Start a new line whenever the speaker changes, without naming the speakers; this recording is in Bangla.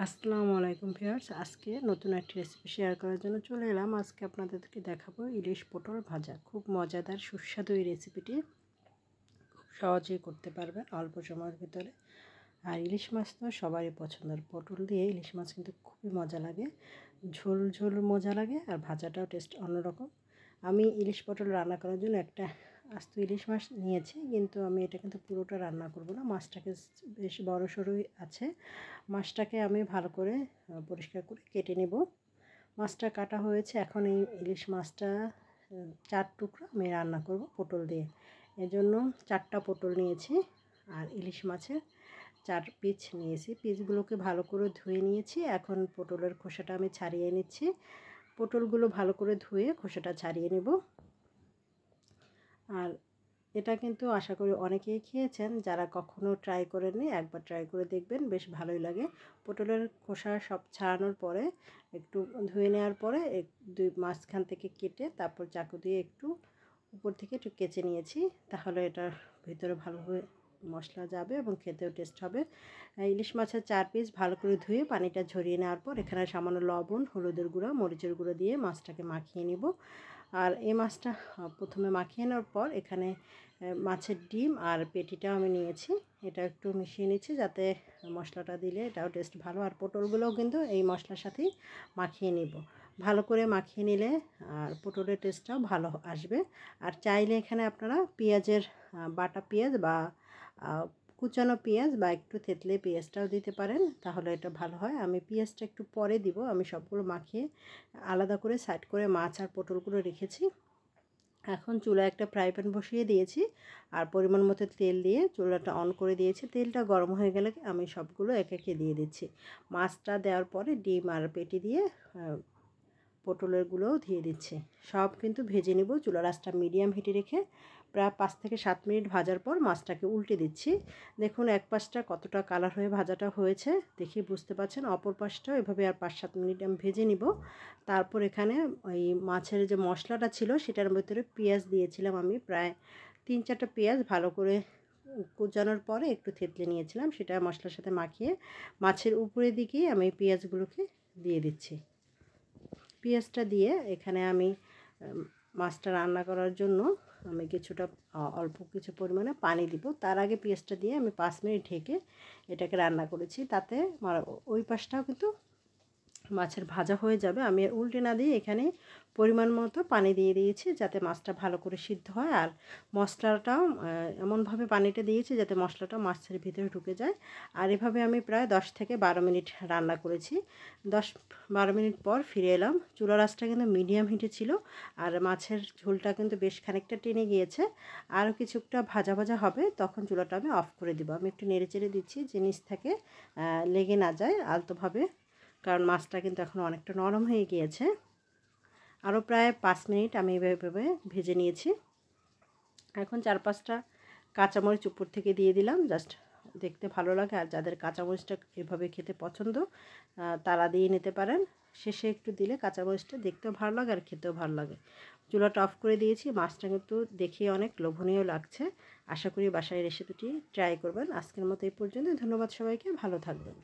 আসসালামু আলাইকুম ভিউয়ার্স, আজকে নতুন একটি রেসিপি শেয়ার করার জন্য চলে এলাম। আজকে আপনাদেরকে দেখাবো ইলিশ পটল ভাজা। খুব মজাদার সুস্বাদু এই রেসিপিটি খুব সহজেই করতে পারবেন অল্প সময়ের ভিতরে। আর ইলিশ মাছ তো সবারই পছন্দের। পটল দিয়ে ইলিশ মাছ কিন্তু খুবই মজা লাগে, ঝোল ঝোল মজা লাগে, আর ভাজাটাও টেস্ট অন্যরকম। আমি ইলিশ পটল রান্না করার জন্য একটা আস্ত ইলিশ মাছ নিয়েছি, কিন্তু আমি এটা কিন্তু পুরোটা রান্না করব না। মাছটাকে বেশ বড় সড়োই আছে। মাছটাকে আমি ভালো করে পরিষ্কার করে কেটে নেব। মাছটা কাটা হয়েছে। এখন এই ইলিশ মাছটা 4 টুকরো আমি রান্না করব পটল দিয়ে। এজন্য 4টা পটল নিয়েছি আর ইলিশ মাছের 4 পিস নিয়েছি। পিসগুলোকে ভালো করে ধুয়ে নিয়েছি। এখন পটলের খোসাটা আমি ছাড়িয়ে নিচ্ছি। পটলগুলো ভালো করে ধুয়ে খোসাটা ছাড়িয়ে নেব। আর এটা কিন্তু আশা করি অনেকেই খেয়েছেন, যারা কখনো ট্রাই করেননি একবার ট্রাই করে দেখবেন, বেশ ভালোই লাগে। পটলের খোসা সব ছাড়ানোর পরে একটু ধুয়ে নেওয়ার পরে দুই মাঝখান থেকে কেটে তারপর চাকু দিয়ে একটু উপর থেকে একটু কেচে নিয়েছি, তাহলে এটার ভিতরে ভালোভাবে মশলা যাবে এবং খেতেও টেস্ট হবে। ইলিশ মাছের 4 পিস ভালো করে ধুয়ে পানিটা ঝরিয়ে নেওয়ার পর এখানে সামান্য লবণ, হলুদের গুঁড়া, মরিচের গুঁড়ো দিয়ে মাছটাকে মাখিয়ে নিব। আর এই মাছটা প্রথমে মাখিয়ে নেওয়ার পর এখানে মাছের ডিম আর পেটিটাও আমি নিয়েছি, এটা একটু মিশিয়ে নিচ্ছি যাতে মশলাটা দিলে এটাও টেস্ট ভালো। আর পটলগুলোও কিন্তু এই মশলার সাথেই মাখিয়ে নিব। ভালো করে মাখিয়ে নিলে আর পটলের টেস্টটাও ভালো আসবে। আর চাইলে এখানে আপনারা পেঁয়াজের বাটা পেঁয়াজ বা কুচানো পেঁয়াজ বা একটু থেতলে পেঁয়াজটাও দিতে পারেন, তাহলে এটা ভালো হয়। আমি পেঁয়াজটা একটু পরে দিব। আমি সবগুলো মাখিয়ে আলাদা করে সাইড করে মাছ আর পটলগুলো রেখেছি। এখন চুলায় একটা ফ্রাই প্যান বসিয়ে দিয়েছি আর পরিমাণ মতো তেল দিয়ে চুলাটা অন করে দিয়েছি। তেলটা গরম হয়ে গেলে আমি সবগুলো একে একে দিয়ে দিচ্ছি। মাছটা দেওয়ার পরে ডিম আর পেটি দিয়ে পটলেরগুলোও দিয়ে দিচ্ছি। সব কিন্তু ভেজে নিব। চুলার আঁচটা মিডিয়াম হিটে রেখে প্রায় 5 থেকে 7 মিনিট ভাজার পর মাছটাকে উল্টে দিচ্ছি। দেখুন এক পাশটা কতটা কালার হয়ে ভাজাটা হয়েছে দেখে বুঝতে পারছেন। অপর পাশটাও এভাবে আর 5-7 মিনিট আমি ভেজে নিব। তারপর এখানে ওই মাছের যে মশলাটা ছিল সেটার ভিতরে পেঁয়াজ দিয়েছিলাম আমি প্রায় 3-4টা পেঁয়াজ ভালো করে কুচানোর পরে একটু থেতলে নিয়েছিলাম, সেটা মশলার সাথে মাখিয়ে মাছের উপরের দিকেই আমি পেঁয়াজগুলোকে দিয়ে দিচ্ছি। পেঁয়াজটা দিয়ে এখানে আমি মাছটা রান্না করার জন্য আমি কিছুটা অল্প কিছু পরিমাণে পানি দিব। তার আগে পেঁয়াজটা দিয়ে আমি 5 মিনিট ঢেকে এটাকে রান্না করেছি, তাতে ওই পাশটাও কিন্তু মাছের ভাজা হয়ে যাবে। আমি উল্টে না দিয়ে এখানে পরিমাণ মতো পানি দিয়ে দিয়েছি যাতে মাছটা ভালো করে সিদ্ধ হয়। আর মশলাটাও এমনভাবে পানিটা দিয়েছি যাতে মশলাটা মাছের ভিতরে ঢুকে যায়। আর এভাবে আমি প্রায় 10 থেকে 12 মিনিট রান্না করেছি। 10-12 মিনিট পর ফিরে এলাম। চুলার আঁচটা কিন্তু মিডিয়াম হিটে ছিল আর মাছের ঝোলটা কিন্তু বেশ খানিকটা টেনে গিয়েছে। আরও কিছুটা ভাজা ভাজা হবে, তখন চুলাটা আমি অফ করে দেবো। আমি একটু নেড়ে চেড়ে দিচ্ছি যে নিচ থেকে লেগে না যায় আলতোভাবে, কারণ মাছটা কিন্তু এখন অনেকটা নরম হয়ে গিয়েছে। আরও প্রায় 5 মিনিট আমি এভাবে ভেজে নিয়েছি। এখন 4-5টা কাঁচামরিচ উপর থেকে দিয়ে দিলাম, জাস্ট দেখতে ভালো লাগে। আর যাদের কাঁচামরিচটা এভাবে খেতে পছন্দ তারা দিয়ে নিতে পারেন। শেষে একটু দিলে কাঁচামরিচটা দেখতেও ভালো লাগে আর খেতেও ভালো লাগে। চুলাটা অফ করে দিয়েছি। মাছটা কিন্তু দেখে অনেক লোভনীয় লাগছে। আশা করি বাসায় রেসিপিটি ট্রাই করবেন। আজকের মতো এই পর্যন্ত। ধন্যবাদ সবাইকে, ভালো থাকবেন।